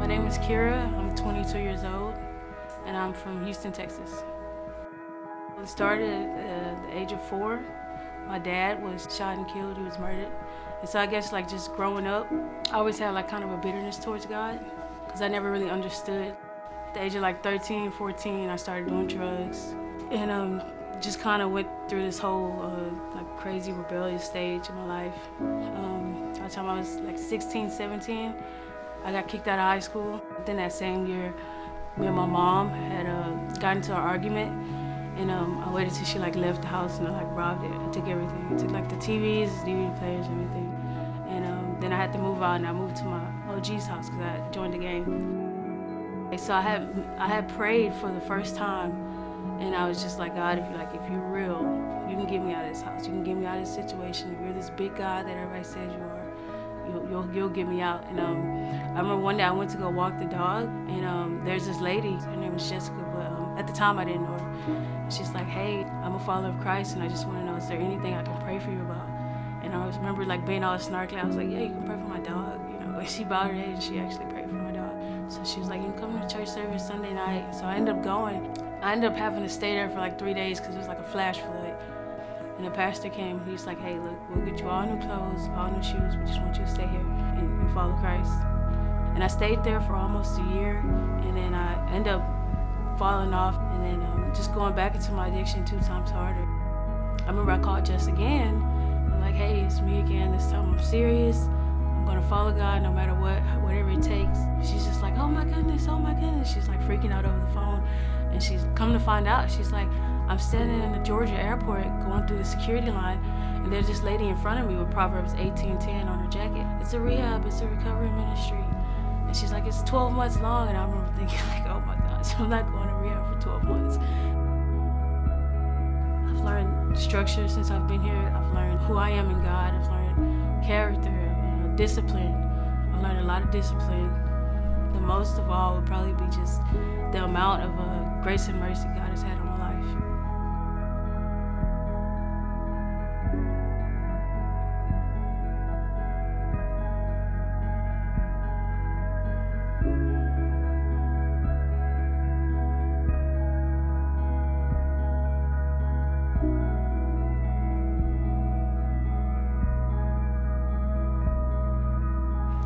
name is Kira. I'm 22 years old, and I'm from Houston, Texas. It started at the age of 4. My dad was shot and killed. He was murdered. And so I guess like just growing up, I always had like kind of a bitterness towards God because I never really understood. At the age of like 13, 14, I started doing drugs and just kind of went through this whole like crazy rebellious stage in my life. By the time I was like 16, 17, I got kicked out of high school. Then that same year, me and my mom had got into an argument, and I waited till she like left the house and I like robbed it. I took everything. I took like the TVs, DVD players, everything. And then I had to move out, and I moved to my OG's house because I joined the gang. So I had prayed for the first time, and I was just like, God, if you're real, you can get me out of this house. You can get me out of this situation. If you're this big God that everybody says you are, you'll get me out. And I remember one day I went to go walk the dog, and there's this lady. Her name was Jessica, but at the time I didn't know her. And she's like, hey, I'm a follower of Christ, and I just want to know, is there anything I can pray for you about? And I remember like being all snarky. I was like, yeah, you can pray for my dog, you know. And she bowed her head and she actually prayed for my dog. So she was like, you can come to church service Sunday night. So I ended up going. I ended up having to stay there for like 3 days because it was like a flash flood. And the pastor came. He was like, hey, look, we'll get you all new clothes, all new shoes. We just want you to stay here and follow Christ. And I stayed there for almost a year. And then I ended up falling off and then just going back into my addiction 2 times harder. I remember I called Jess again. I'm like, hey, it's me again. This time I'm serious. I'm going to follow God no matter what, whatever it takes. She's just like, oh my goodness. She's like freaking out over the phone. And she's come to find out, she's like, I'm standing in the Georgia airport going through the security line, and there's this lady in front of me with Proverbs 18:10 on her jacket. It's a rehab, it's a recovery ministry. And she's like, it's 12 months long. And I remember thinking like, oh my gosh, I'm not going to rehab for 12 months. I've learned structure since I've been here. I've learned who I am in God. I've learned character, discipline. I've learned a lot of discipline. The most of all would probably be just the amount of grace and mercy God has had on my life.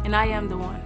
And I am the one.